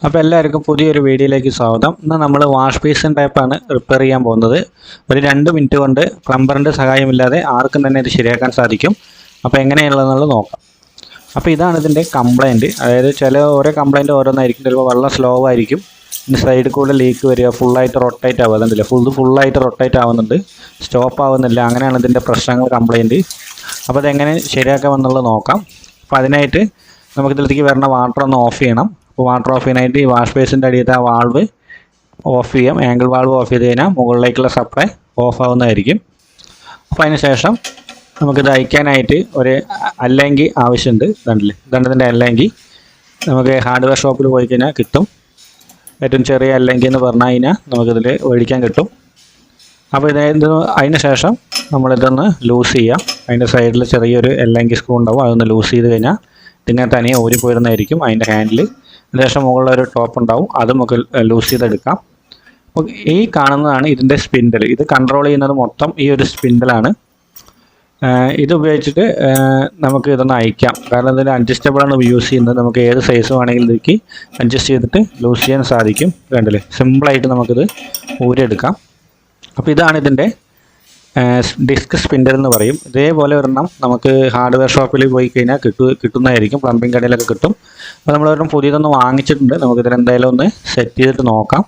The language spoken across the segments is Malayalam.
അപ്പോൾ എല്ലാവർക്കും പുതിയൊരു വീഡിയോയിലേക്ക് സ്വാഗതം. ഇന്ന് നമ്മൾ വാഷ് ബേസിൻ ടാപ്പാണ് റിപ്പയർ ചെയ്യാൻ പോകുന്നത്. ഒരു 2 മിനിറ്റ് കൊണ്ട് പ്ലംബറിൻ്റെ സഹായമില്ലാതെ ആർക്കും തന്നെ ഇത് ശരിയാക്കാൻ സാധിക്കും. അപ്പോൾ എങ്ങനെയുള്ളതെന്നുള്ളത് നോക്കാം. അപ്പോൾ ഇതാണ് ഇതിൻ്റെ കംപ്ലയിൻറ്റ്. അതായത് ഓരോ കംപ്ലയിൻറ്റ് ഓരോന്നായിരിക്കും. ചിലപ്പോൾ വെള്ളം സ്ലോ ആയിരിക്കും, ഇനി സൈഡിൽ കൂടെ ലീക്ക് വരിക, ഫുള്ളായിട്ട് റൊട്ടേറ്റ് ആവുന്നില്ല, ഫുള്ളായിട്ട് റൊട്ടേറ്റ് ആവുന്നുണ്ട്, സ്റ്റോപ്പ് ആവുന്നില്ല. അങ്ങനെയാണ് ഇതിൻ്റെ പ്രശ്നങ്ങൾ, കംപ്ലയിൻറ്റ്. അപ്പോൾ അതെങ്ങനെ ശരിയാക്കാമെന്നുള്ളത് നോക്കാം. അപ്പോൾ അതിനായിട്ട് നമുക്കിതിലേക്ക് വരുന്ന വാട്ടർ ഒന്ന് ഓഫ് ചെയ്യണം. അപ്പോൾ വാട്ടർ ഓഫ് ചെയ്യാനായിട്ട് ഈ വാഷ് ബേസിൻ്റെ അടിയത്തെ ആ വാൾവ് ഓഫ് ചെയ്യാം. ആംഗിൾ വാൾവ് ഓഫ് ചെയ്ത് കഴിഞ്ഞാൽ മുകളിലേക്കുള്ള സപ്ലൈ ഓഫ് ആവുന്നതായിരിക്കും. അപ്പോൾ അതിന് ശേഷം നമുക്കിത് അയക്കാനായിട്ട് ഒരു അല്ലെങ്കി ആവശ്യമുണ്ട്. ഇതാണ് ഇതിൻ്റെ അല്ലെങ്കി. നമുക്ക് ഹാർഡ്വെയർ ഷോപ്പിൽ പോയി കഴിഞ്ഞാൽ കിട്ടും. ഏറ്റവും ചെറിയ അല്ലെങ്കി എന്ന് പറഞ്ഞു കഴിഞ്ഞാൽ നമുക്കിതിൽ മേടിക്കാൻ കിട്ടും. അപ്പോൾ അതിന് ശേഷം നമ്മളിതൊന്ന് ലൂസ് ചെയ്യാം. അതിൻ്റെ സൈഡിൽ ചെറിയൊരു അല്ലെങ്കി സ്ക്രൂ ഉണ്ടാവും. അതൊന്ന് ലൂസ് ചെയ്ത് കഴിഞ്ഞാൽ ഇതിങ്ങനെ തനിയെ ഊരിപ്പോയിരുന്നതായിരിക്കും അതിൻ്റെ ഹാൻഡിൽ. അതിനുശേഷം മുകളിലൊരു ടോപ്പ് ഉണ്ടാവും, അത് നമുക്ക് ലൂസ് ചെയ്തെടുക്കാം. അപ്പോൾ ഈ കാണുന്നതാണ് ഇതിൻ്റെ സ്പിൻഡിൽ. ഇത് കൺട്രോൾ ചെയ്യുന്നത് മൊത്തം ഈ ഒരു സ്പിൻഡിലാണ്. ഇത് ഉപയോഗിച്ചിട്ട് നമുക്ക് ഇതൊന്ന് അയക്കാം. കാരണം ഇതിന് അഡ്ജസ്റ്റബിളാണ് യൂസ് ചെയ്യുന്നത്. നമുക്ക് ഏത് സൈസ് വേണമെങ്കിലും ഇതിലേക്ക് അഡ്ജസ്റ്റ് ചെയ്തിട്ട് ലൂസ് ചെയ്യാൻ സാധിക്കും. കണ്ടില്ലേ, സിമ്പിളായിട്ട് നമുക്കിത് ഊരിയെടുക്കാം. അപ്പോൾ ഇതാണ് ഇതിൻ്റെ ഡിസ്ക് സ്പിൻഡർ എന്ന് പറയും. ഇതേപോലെ ഒരെണ്ണം നമുക്ക് ഹാർഡ്വെയർ ഷോപ്പിൽ പോയി കഴിഞ്ഞാൽ കിട്ടുന്നതായിരിക്കും. പ്ലംബിംഗ് കടയിലൊക്കെ കിട്ടും. അപ്പോൾ നമ്മളൊരെണ്ണം പുതിയതൊന്ന് വാങ്ങിച്ചിട്ടുണ്ട്. നമുക്കിതിനെന്തായാലും ഒന്ന് സെറ്റ് ചെയ്തിട്ട് നോക്കാം.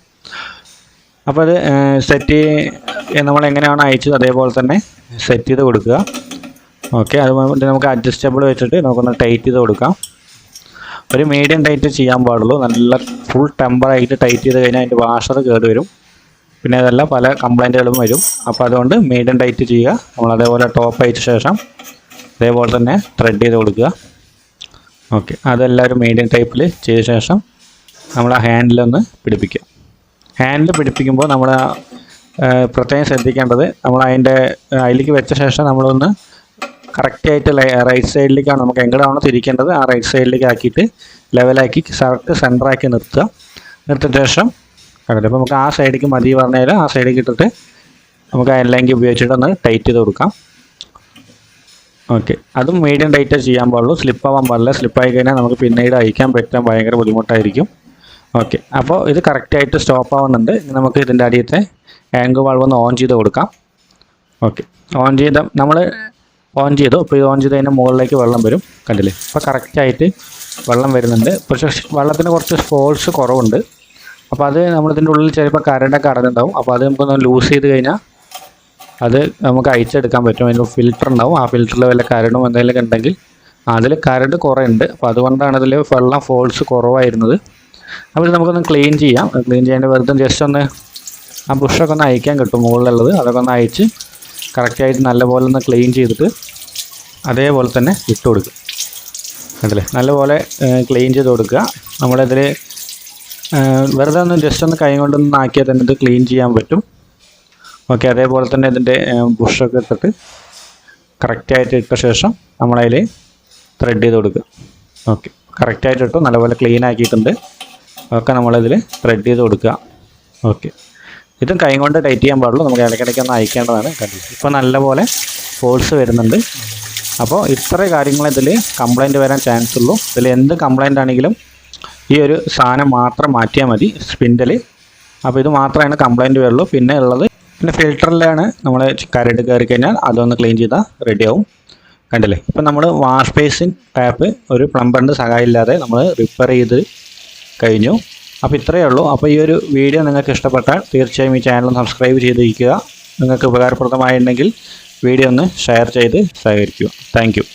അപ്പോൾ അത് നമ്മൾ എങ്ങനെയാണ് അയച്ചത് അതേപോലെ തന്നെ സെറ്റ് ചെയ്ത് കൊടുക്കുക. ഓക്കെ, അതുകൊണ്ട് നമുക്ക് അഡ്ജസ്റ്റബിൾ വെച്ചിട്ട് നമുക്കൊന്ന് ടൈറ്റ് ചെയ്ത് കൊടുക്കാം. ഒരു മീഡിയം ടൈറ്റ് ചെയ്യാൻ പാടുള്ളൂ. നല്ല ഫുൾ ടെമ്പറായിട്ട് ടൈറ്റ് ചെയ്ത് കഴിഞ്ഞാൽ അതിൻ്റെ വാഷർ കേടുവരും. പിന്നെ അതല്ല, പല കംപ്ലൈൻറ്റുകളും വരും. അപ്പോൾ അതുകൊണ്ട് മീഡിയം ടൈറ്റ് ചെയ്യുക. നമ്മൾ അതേപോലെ ടോപ്പ് അയച്ച ശേഷം അതേപോലെ തന്നെ ത്രെഡ് ചെയ്ത് കൊടുക്കുക. ഓക്കെ, അതെല്ലാവരും മീഡിയം ടൈപ്പിൽ ചെയ്ത ശേഷം നമ്മൾ ആ ഹാൻഡിലൊന്ന് പിടിപ്പിക്കുക. ഹാൻഡിൽ പിടിപ്പിക്കുമ്പോൾ നമ്മൾ പ്രത്യേകം ശ്രദ്ധിക്കേണ്ടത്, നമ്മൾ അതിലേക്ക് വെച്ച ശേഷം നമ്മളൊന്ന് കറക്റ്റായിട്ട് റൈറ്റ് സൈഡിലേക്കാണ് നമുക്ക് എങ്ങനെയാണോ തിരിക്കേണ്ടത് ആ റൈറ്റ് സൈഡിലേക്ക് ആക്കിയിട്ട് ലെവലാക്കി കറക്റ്റ് സെൻറ്ററാക്കി നിർത്തിയ ശേഷം കണ്ടില്ല. അപ്പോൾ നമുക്ക് ആ സൈഡിലേക്ക് മതി പറഞ്ഞാൽ ആ സൈഡിലേക്ക് ഇട്ടിട്ട് നമുക്ക് അല്ലെങ്കിൽ ഉപയോഗിച്ചിട്ട് ഒന്ന് ടൈറ്റ് ചെയ്ത് കൊടുക്കാം. ഓക്കെ, അതും മീഡിയം ടൈറ്റ് ചെയ്യാൻ പാടുള്ളൂ, സ്ലിപ്പാവാൻ പാടില്ല. സ്ലിപ്പായി കഴിഞ്ഞാൽ നമുക്ക് പിന്നീട് അയക്കാൻ പറ്റാൻ ഭയങ്കര ബുദ്ധിമുട്ടായിരിക്കും. ഓക്കെ, അപ്പോൾ ഇത് കറക്റ്റായിട്ട് സ്റ്റോപ്പ് ആവുന്നുണ്ട്. നമുക്ക് ഇതിൻ്റെ അടിയത്തെ ആംഗിൾ വാൾവ് ഒന്ന് ഓൺ ചെയ്ത് കൊടുക്കാം. ഓക്കെ, നമ്മൾ ഓൺ ചെയ്തു. ഇപ്പോൾ ഇത് ഓൺ ചെയ്ത് കഴിഞ്ഞാൽ മുകളിലേക്ക് വെള്ളം വരും. കണ്ടില്ലേ, അപ്പോൾ കറക്റ്റായിട്ട് വെള്ളം വരുന്നുണ്ട്. പക്ഷേ വെള്ളത്തിന് കുറച്ച് ഫോഴ്സ് കുറവുണ്ട്. അപ്പോൾ അത് നമ്മളിതിൻ്റെ ഉള്ളിൽ ചിലപ്പോൾ കരണ്ടൊക്കെ അടഞ്ഞിട്ടുണ്ടാവും. അപ്പോൾ അത് നമുക്കൊന്ന് ലൂസ് ചെയ്ത് കഴിഞ്ഞാൽ അത് നമുക്ക് അയച്ചെടുക്കാൻ പറ്റും. അതിന് ഫിൽറ്റർ ഉണ്ടാവും. ആ ഫിൽറ്ററിൽ വല്ല കരണ്ടും എന്തെങ്കിലുമൊക്കെ ഉണ്ടെങ്കിൽ അതിൽ കരണ്ട് കുറേ ഉണ്ട്. അപ്പോൾ അതുകൊണ്ടാണ് ഇതിൽ വെള്ളം ഫോഴ്സ് കുറവായിരുന്നത്. അപ്പോൾ ഇത് നമുക്കൊന്ന് ക്ലീൻ ചെയ്യാം. ക്ലീൻ ചെയ്യാൻ വെറുതെ ജസ്റ്റ് ഒന്ന് ആ ബ്രഷൊക്കെ ഒന്ന് അയക്കാൻ കിട്ടും മുകളിലുള്ളത്. അതൊക്കെ ഒന്ന് അയച്ച് കറക്റ്റായിട്ട് നല്ലപോലെ ഒന്ന് ക്ലീൻ ചെയ്തിട്ട് അതേപോലെ തന്നെ ഇട്ട് കൊടുക്കുക. അതല്ലേ, നല്ലപോലെ ക്ലീൻ ചെയ്ത് കൊടുക്കുക. നമ്മളിതിൽ വെറുതെ ഒന്ന് ജസ്റ്റ് ഒന്ന് കൈ കൊണ്ടൊന്ന് ആക്കിയാൽ തന്നെ ഇത് ക്ലീൻ ചെയ്യാൻ പറ്റും. ഓക്കെ, അതേപോലെ തന്നെ ഇതിൻ്റെ ബുഷൊക്കെ ഇട്ടിട്ട് കറക്റ്റായിട്ട് ഇട്ട ശേഷം നമ്മളതിൽ ത്രെഡ് ചെയ്ത് കൊടുക്കുക. ഓക്കെ, കറക്റ്റായിട്ട് ഇട്ടു, നല്ലപോലെ ക്ലീൻ ആക്കിയിട്ടുണ്ട്. ഒക്കെ നമ്മളിതിൽ ത്രെഡ് ചെയ്ത് കൊടുക്കുക. ഓക്കെ, ഇതും കൈ കൊണ്ട് ടൈറ്റ് ചെയ്യാൻ പാടുള്ളൂ. നമുക്ക് ഇടയ്ക്കിടയ്ക്ക് ഒന്ന് അയക്കേണ്ടതാണ്. ഇപ്പോൾ നല്ലപോലെ ഫോഴ്സ് വരുന്നുണ്ട്. അപ്പോൾ ഇത്ര കാര്യങ്ങൾ ഇതിൽ കംപ്ലയിൻറ്റ് വരാൻ ചാൻസ് ഉള്ളൂ. ഇതിൽ എന്ത് കംപ്ലയിൻ്റ് ആണെങ്കിലും ഈ ഒരു സാധനം മാത്രം മാറ്റിയാൽ മതി, സ്പിൻഡിൽ. അപ്പോൾ ഇത് മാത്രമാണ് കംപ്ലയിൻറ്റ് വരുള്ളൂ. പിന്നെ ഫിൽറ്ററിലാണ് നമ്മൾ കരട് കയറി കഴിഞ്ഞാൽ അതൊന്ന് ക്ലീൻ ചെയ്താൽ റെഡിയാവും. കണ്ടില്ലേ, ഇപ്പം നമ്മൾ വാഷ് ബേസിൻ ടാപ്പ് ഒരു പ്ലംബറിൻ്റെ സഹായമില്ലാതെ നമ്മൾ റിപ്പയർ ചെയ്ത് കഴിഞ്ഞു. അപ്പോൾ ഇത്രയേ ഉള്ളൂ. അപ്പോൾ ഈ ഒരു വീഡിയോ നിങ്ങൾക്ക് ഇഷ്ടപ്പെട്ടാൽ തീർച്ചയായും ഈ ചാനൽ സബ്സ്ക്രൈബ് ചെയ്തിരിക്കുക. നിങ്ങൾക്ക് ഉപകാരപ്രദമായിട്ടുണ്ടെങ്കിൽ വീഡിയോ ഒന്ന് ഷെയർ ചെയ്ത് സഹകരിക്കുക. Thank you.